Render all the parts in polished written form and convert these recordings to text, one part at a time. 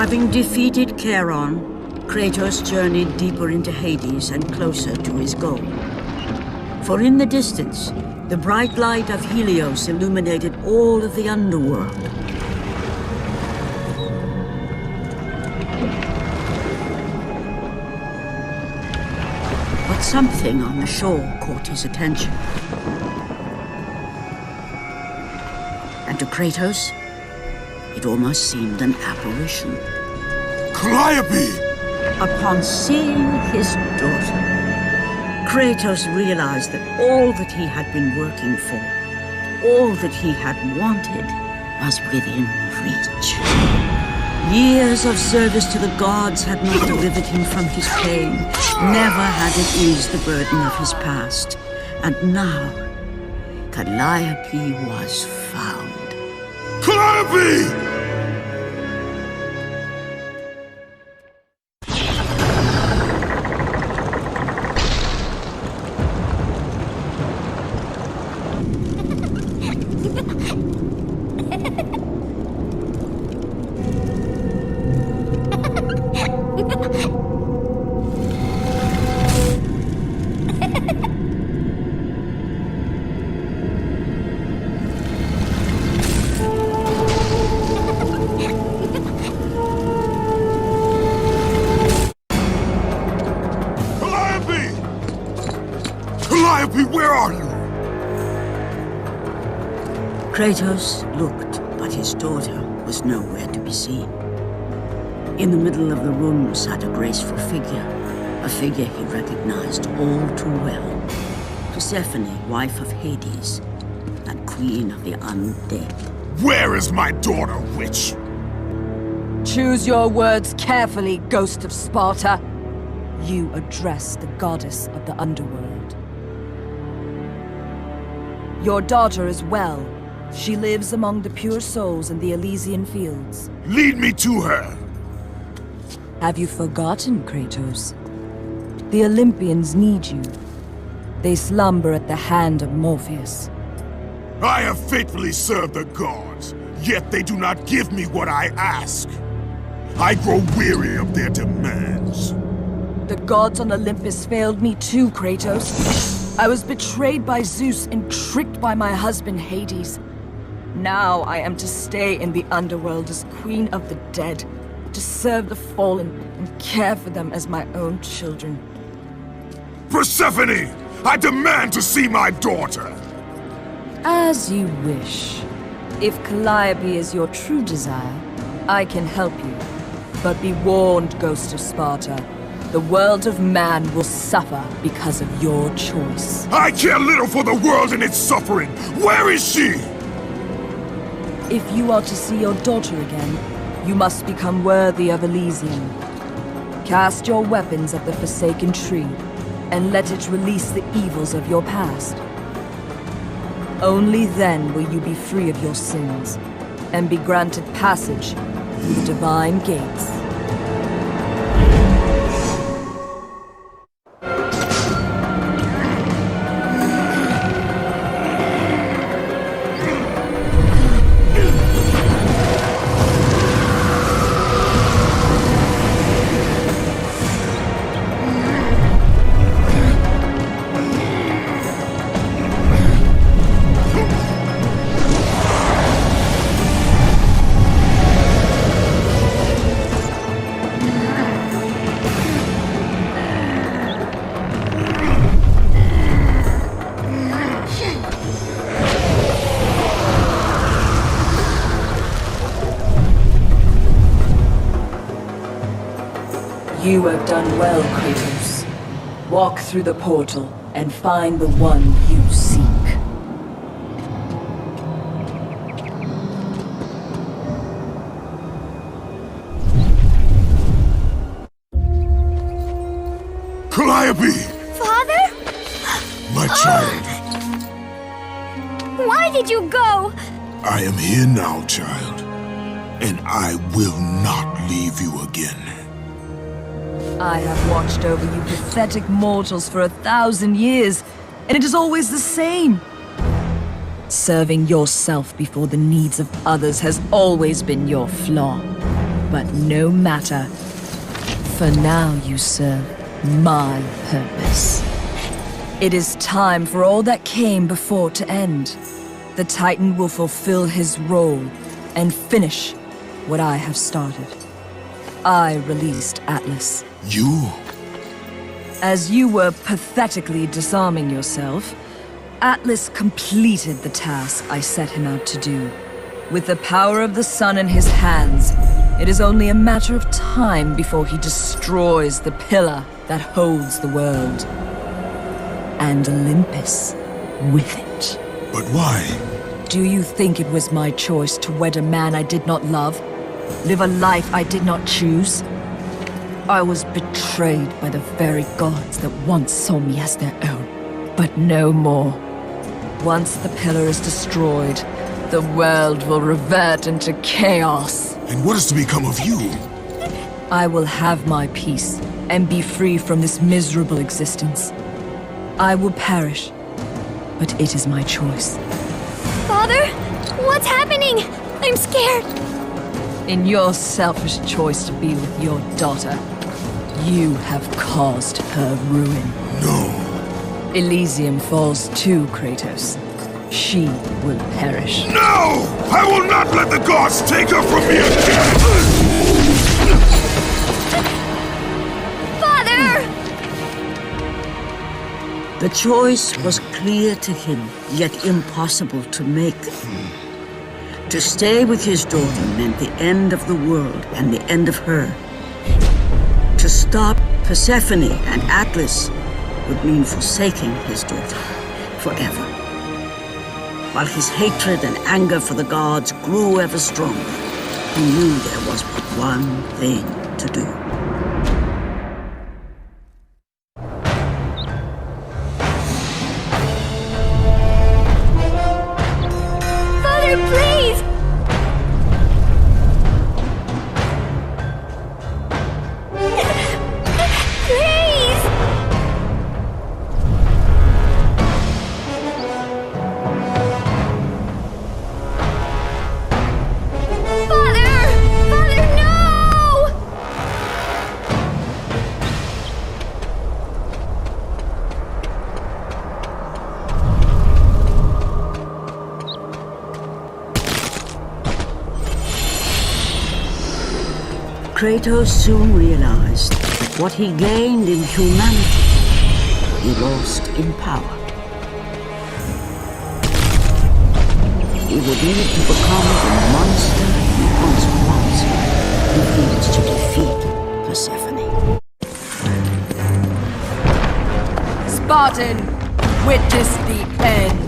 Having defeated Charon, Kratos journeyed deeper into Hades and closer to his goal. For in the distance, the bright light of Helios illuminated all of the underworld. But something on the shore caught his attention. And to Kratos, it almost seemed an apparition. Calliope! Upon seeing his daughter, Kratos realized that all that he had been working for, all that he had wanted, was within reach. Years of service to the gods had not delivered him from his pain, never had it eased the burden of his past. And now, Calliope was found. Calliope! Calliope, where are you? Kratos looked, but his daughter was nowhere to be seen. In the middle of the room sat a graceful figure, a figure he recognized all too well. Persephone, wife of Hades, and queen of the undead. Where is my daughter, witch? Choose your words carefully, Ghost of Sparta. You address the goddess of the underworld. Your daughter is well. She lives among the pure souls in the Elysian fields. Lead me to her! Have you forgotten, Kratos? The Olympians need you. They slumber at the hand of Morpheus. I have faithfully served the gods, yet they do not give me what I ask. I grow weary of their demands. The gods on Olympus failed me too, Kratos. I was betrayed by Zeus and tricked by my husband Hades. Now I am to stay in the underworld as Queen of the Dead, to serve the fallen and care for them as my own children. Persephone! I demand to see my daughter! As you wish. If Calliope is your true desire, I can help you. But be warned, Ghost of Sparta. The world of man will suffer because of your choice. I care little for the world and its suffering! Where is she? If you are to see your daughter again, you must become worthy of Elysium. Cast your weapons at the Forsaken Tree, and let it release the evils of your past. Only then will you be free of your sins, and be granted passage through the divine gates. You have done well, Kratos. Walk through the portal and find the one you seek. Calliope! Father? My child. Why did you go? I am here now, child. And I will not leave you again. I have watched over you pathetic mortals for 1,000 years, and it is always the same. Serving yourself before the needs of others has always been your flaw. But no matter. For now you serve my purpose. It is time for all that came before to end. The Titan will fulfill his role and finish what I have started. I released Atlas. You? As you were pathetically disarming yourself, Atlas completed the task I set him out to do. With the power of the sun in his hands, it is only a matter of time before he destroys the pillar that holds the world. And Olympus with it. But why? Do you think it was my choice to wed a man I did not love? Live a life I did not choose? I was betrayed by the very gods that once saw me as their own. But no more. Once the pillar is destroyed, the world will revert into chaos. And what is to become of you? I will have my peace and be free from this miserable existence. I will perish, but it is my choice. Father? What's happening? I'm scared. In your selfish choice to be with your daughter, you have caused her ruin. No. Elysium falls too, Kratos. She will perish. No! I will not let the gods take her from me again! Father! The choice was clear to him, yet impossible to make. To stay with his daughter meant the end of the world and the end of her. To stop Persephone and Atlas would mean forsaking his daughter forever. While his hatred and anger for the gods grew ever stronger, he knew there was but one thing to do. Father, please! Please! Father! Father, no! Kratos soon realized that what he gained in humanity, he lost in power. He would need to become the monster he once was if he was to defeat Persephone. Spartan, witness the end.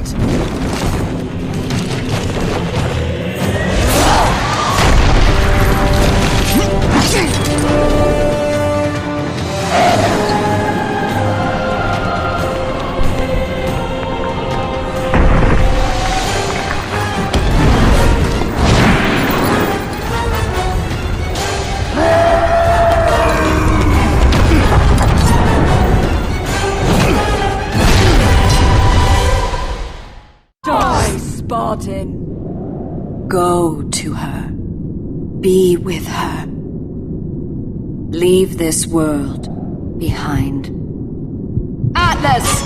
Die, Spartan. Go to her. Be with her. Leave this world behind. Atlas!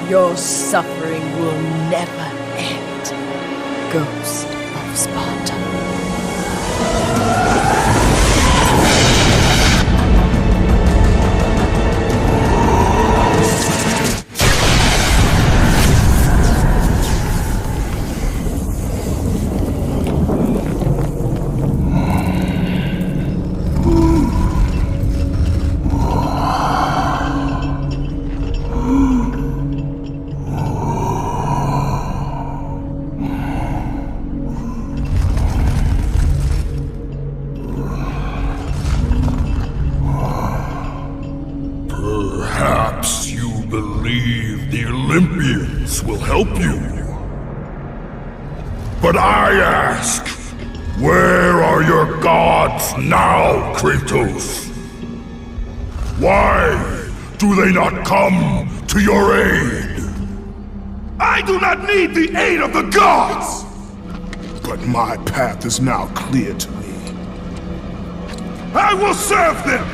Your suffering will never end, Ghost of Sparta. believe the Olympians will help you. But I ask, where are your gods now, Kratos? Why do they not come to your aid? I do not need the aid of the gods! But my path is now clear to me. I will serve them!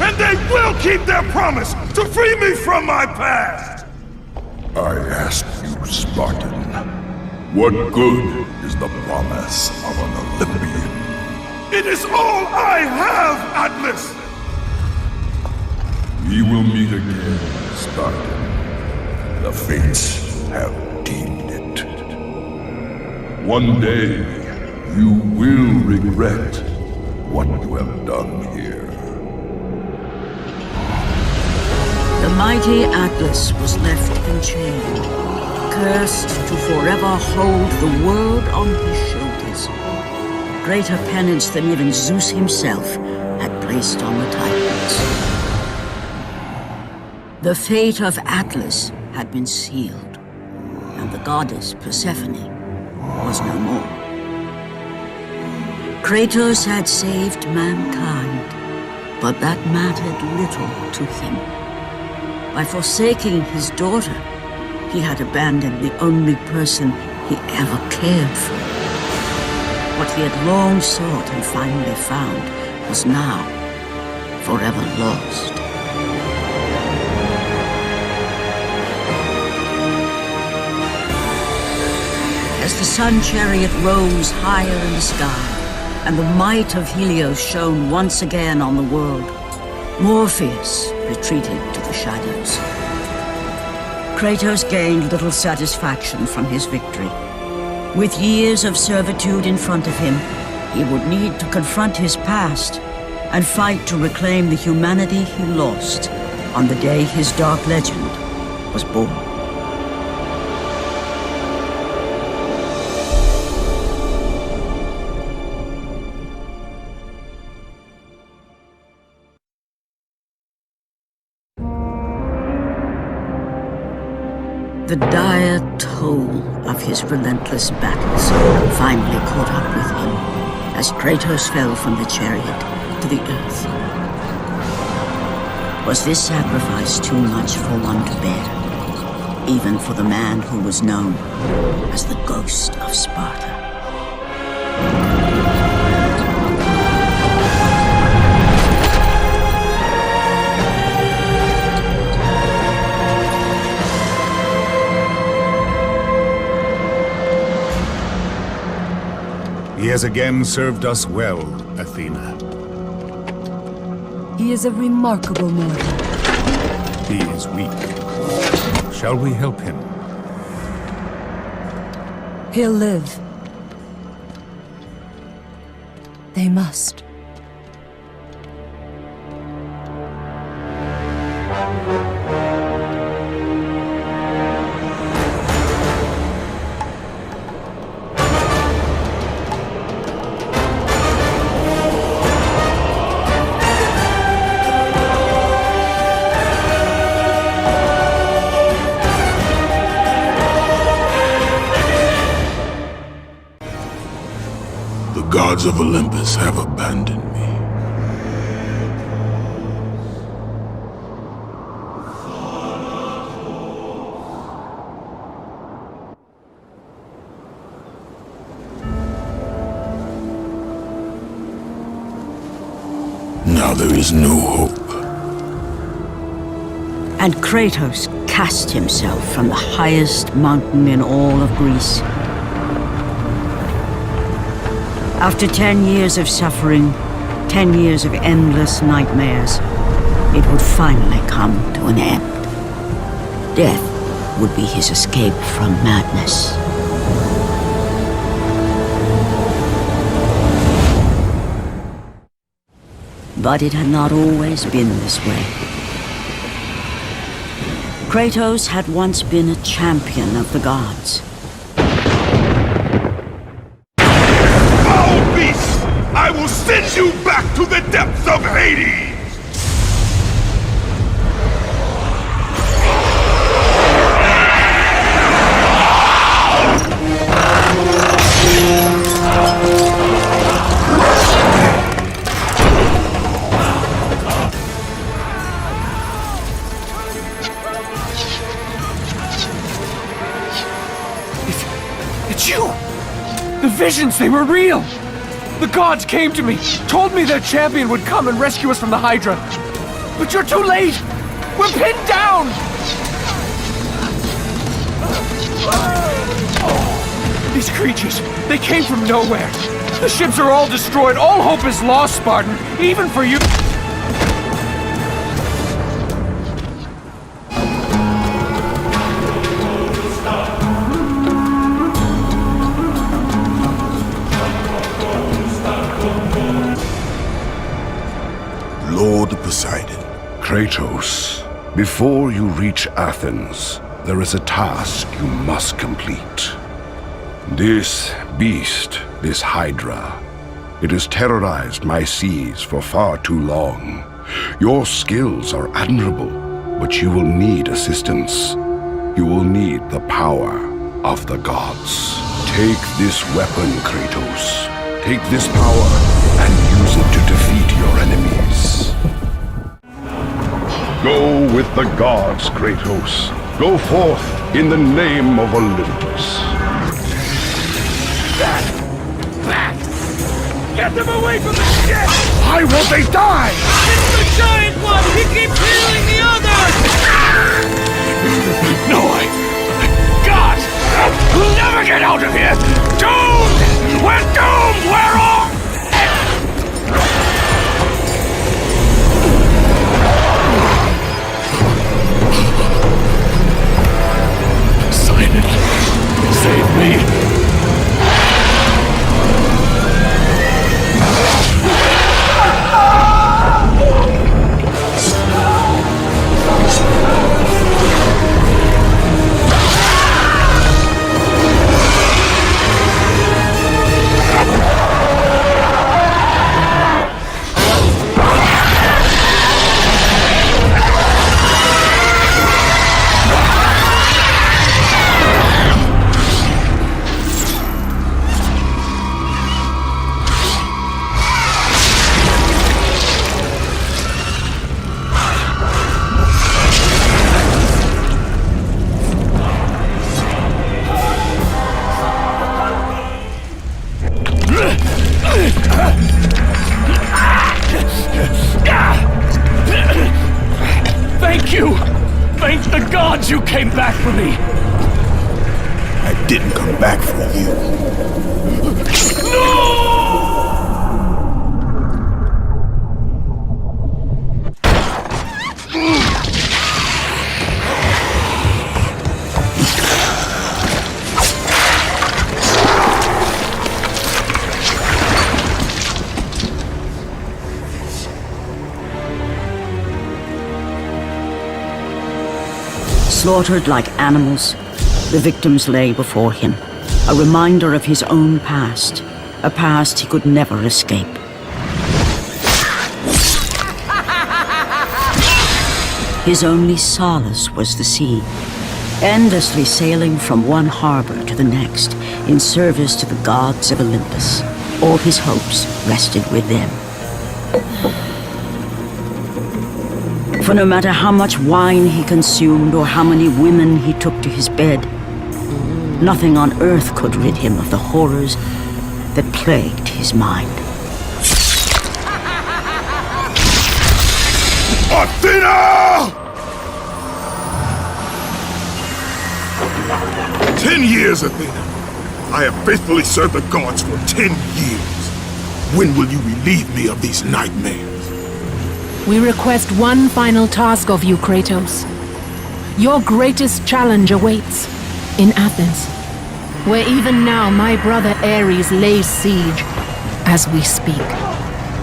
And they will keep their promise to free me from my past! I ask you, Spartan, what good is the promise of an Olympian? It is all I have, Atlas! We will meet again, Spartan. The fates have deemed it. One day, you will regret what you have done here. The mighty Atlas was left enchained, cursed to forever hold the world on his shoulders. Greater penance than even Zeus himself had placed on the Titans. The fate of Atlas had been sealed, and the goddess Persephone was no more. Kratos had saved mankind, but that mattered little to him. By forsaking his daughter, he had abandoned the only person he ever cared for. What he had long sought and finally found was now forever lost. As the sun chariot rose higher in the sky, and the might of Helios shone once again on the world, Morpheus retreated to the shadows. Kratos gained little satisfaction from his victory. With years of servitude in front of him, he would need to confront his past and fight to reclaim the humanity he lost on the day his dark legend was born. The dire toll of his relentless battles finally caught up with him as Kratos fell from the chariot to the earth. Was this sacrifice too much for one to bear, even for the man who was known as the Ghost of Sparta? He has again served us well, Athena. He is a remarkable mortal. He is weak. Shall we help him? He'll live. They must. The gods of Olympus have abandoned me. Now there is no hope. And Kratos cast himself from the highest mountain in all of Greece. After 10 years of suffering, 10 years of endless nightmares, it would finally come to an end. Death would be his escape from madness. But it had not always been this way. Kratos had once been a champion of the gods. Foul beast! I will send you back to the depths of Hades! It's you! The visions, they were real! The gods came to me, told me their champion would come and rescue us from the Hydra. But you're too late! We're pinned down! These creatures, they came from nowhere. The ships are all destroyed. All hope is lost, Spartan. Even for you. Lord Poseidon. Kratos, before you reach Athens, there is a task you must complete. This beast, this Hydra, it has terrorized my seas for far too long. Your skills are admirable, but you will need assistance. You will need the power of the gods. Take this weapon, Kratos. Take this power and use it to defeat your enemies. Go with the gods, Kratos. Go forth in the name of Olympus. Back! Get them away from the ship! Why won't they die? It's the giant one! He keeps healing the others! No way! God! We'll never get out of here! Doomed! We're doomed! We're all... Poseidon, save me! Thank you! Thank the gods you came back for me! I didn't come back for you. Slaughtered like animals, the victims lay before him, a reminder of his own past, a past he could never escape. His only solace was the sea, endlessly sailing from one harbor to the next in service to the gods of Olympus. All his hopes rested with them. For no matter how much wine he consumed or how many women he took to his bed, nothing on earth could rid him of the horrors that plagued his mind. Athena! 10 years, Athena. I have faithfully served the gods for 10 years. When will you relieve me of these nightmares? We request one final task of you, Kratos. Your greatest challenge awaits in Athens, where even now my brother Ares lays siege as we speak.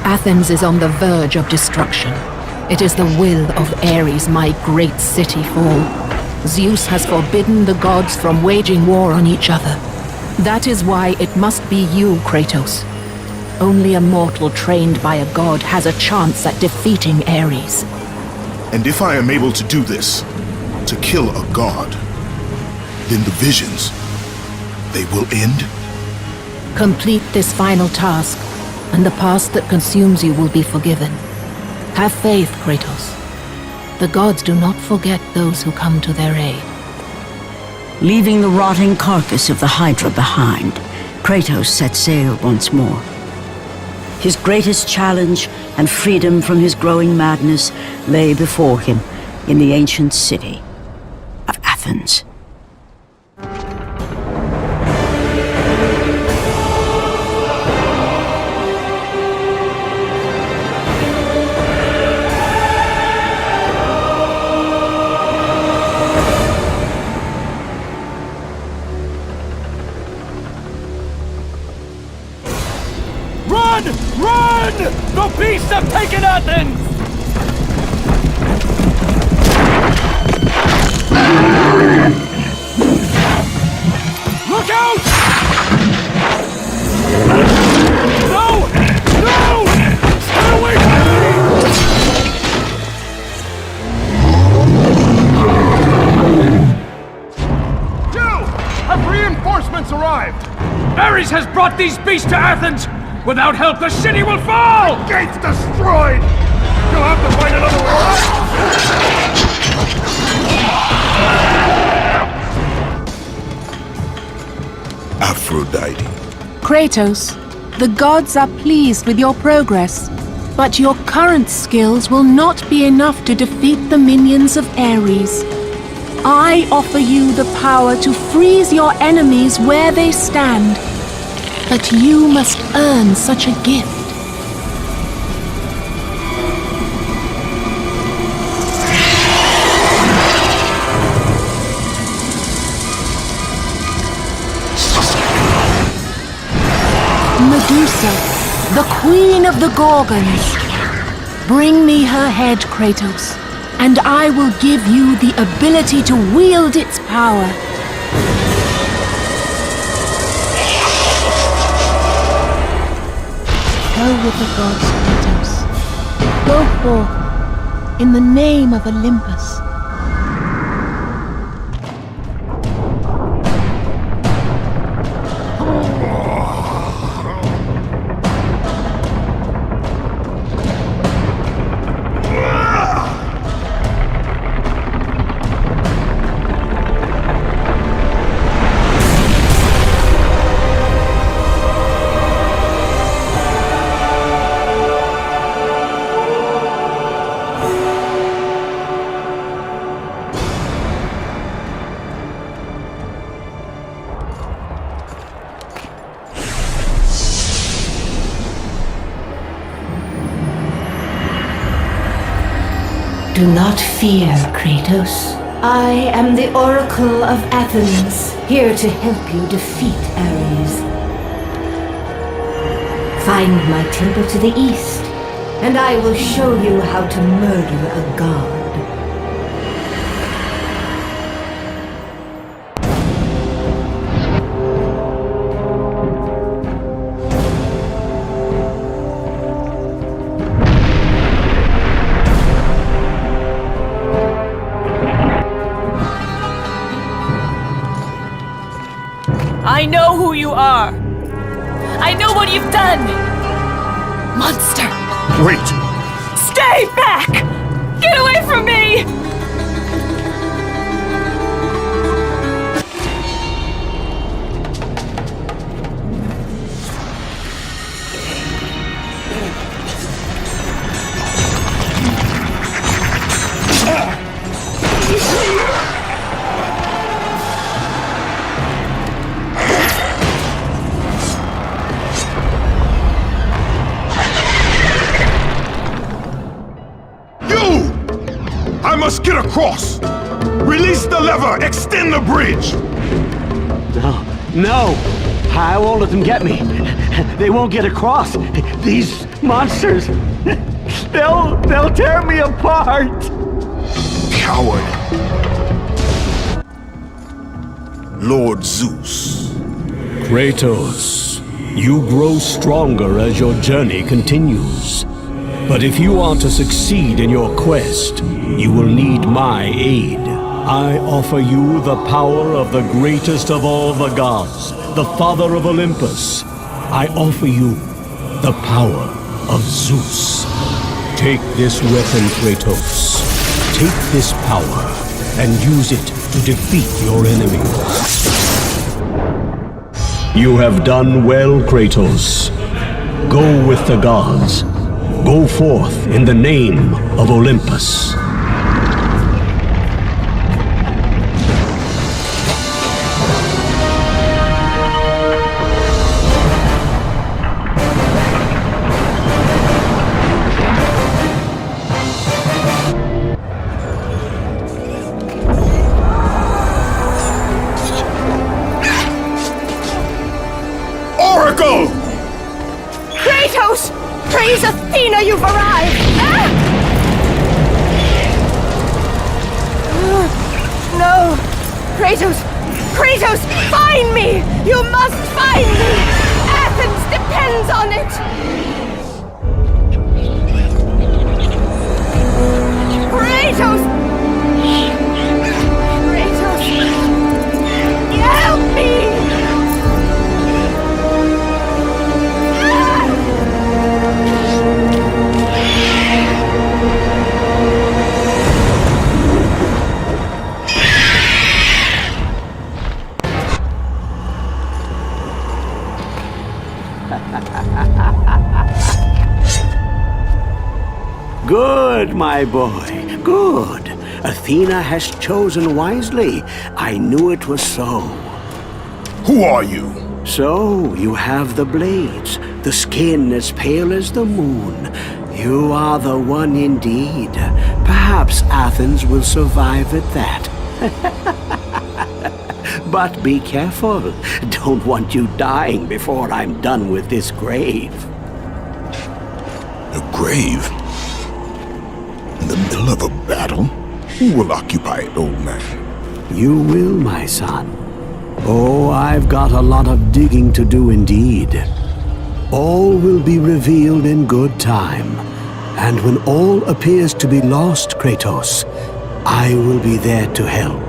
Athens is on the verge of destruction. It is the will of Ares my great city fall. Zeus has forbidden the gods from waging war on each other. That is why it must be you, Kratos. Only a mortal trained by a god has a chance at defeating Ares. And if I am able to do this, to kill a god, then the visions, they will end? Complete this final task, and the past that consumes you will be forgiven. Have faith, Kratos. The gods do not forget those who come to their aid. Leaving the rotting carcass of the Hydra behind, Kratos set sail once more. His greatest challenge and freedom from his growing madness lay before him in the ancient city of Athens. Run! Run! The beasts have taken Athens! Look out! No! No! Stay away from me! Joe! Have reinforcements arrived? Ares has brought these beasts to Athens! Without help, the city will fall! Gates destroyed! You'll have to find another way out! Aphrodite. Kratos, the gods are pleased with your progress, but your current skills will not be enough to defeat the minions of Ares. I offer you the power to freeze your enemies where they stand, but you must earn such a gift. Medusa, the queen of the Gorgons. Bring me her head, Kratos, and I will give you the ability to wield its power. Go with the gods, Kratos. Go forth in the name of Olympus. Do not fear, Kratos. I am the Oracle of Athens, here to help you defeat Ares. Find my temple to the east, and I will show you how to murder a god. I know who you are. I know what you've done. Monster. Wait! Stay back! Get away from me! I must get across! Release the lever! Extend the bridge! No! I won't let them get me. They won't get across. These monsters, they'll tear me apart! Coward! Lord Zeus. Kratos, you grow stronger as your journey continues. But if you are to succeed in your quest, you will need my aid. I offer you the power of the greatest of all the gods, the father of Olympus. I offer you the power of Zeus. Take this weapon, Kratos. Take this power and use it to defeat your enemies. You have done well, Kratos. Go with the gods. Go forth in the name of Olympus. Oracle! Kratos! Praise Athena, you've arrived! No! Kratos! Kratos, find me! You must find me! Athens depends on it! Kratos! Kratos! Help me! Good, my boy, good. Athena has chosen wisely. I knew it was so. Who are you? So, you have the blades, the skin as pale as the moon. You are the one indeed. Perhaps Athens will survive at that. But be careful. Don't want you dying before I'm done with this grave. A grave? In the middle of a battle? Who will occupy it, old man? You will, my son. Oh, I've got a lot of digging to do indeed. All will be revealed in good time. And when all appears to be lost, Kratos, I will be there to help.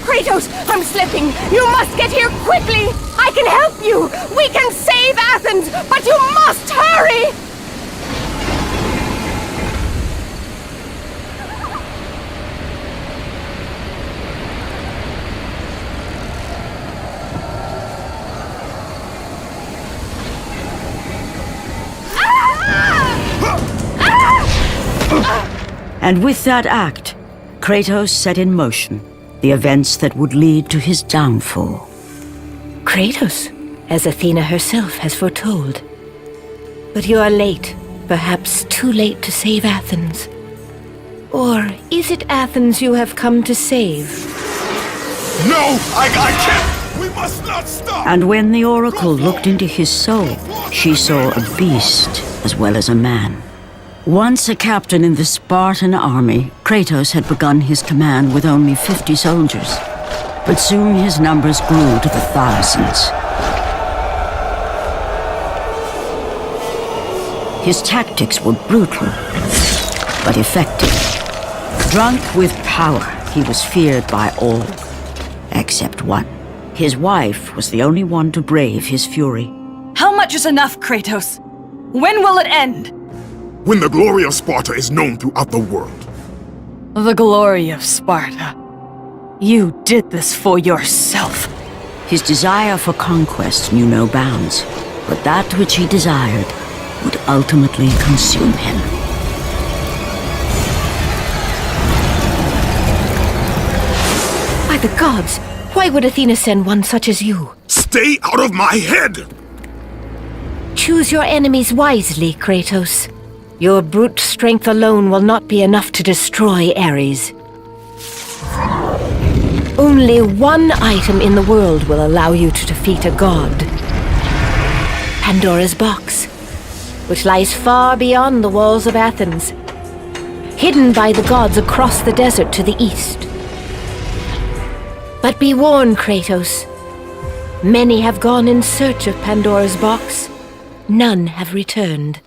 Kratos, I'm slipping! You must get here quickly! I can help you! We can save Athens, but you must hurry! And with that act, Kratos set in motion the events that would lead to his downfall. Kratos, as Athena herself has foretold. But you are late, perhaps too late to save Athens. Or is it Athens you have come to save? No! I can't! We must not stop! And when the Oracle looked into his soul, she saw a beast as well as a man. Once a captain in the Spartan army, Kratos had begun his command with only 50 soldiers. But soon his numbers grew to the thousands. His tactics were brutal, but effective. Drunk with power, he was feared by all, except one. His wife was the only one to brave his fury. How much is enough, Kratos? When will it end? When the glory of Sparta is known throughout the world. The glory of Sparta. You did this for yourself. His desire for conquest knew no bounds, but that which he desired would ultimately consume him. By the gods, why would Athena send one such as you? Stay out of my head! Choose your enemies wisely, Kratos. Your brute strength alone will not be enough to destroy Ares. Only one item in the world will allow you to defeat a god. Pandora's box, which lies far beyond the walls of Athens, hidden by the gods across the desert to the east. But be warned, Kratos. Many have gone in search of Pandora's box. None have returned.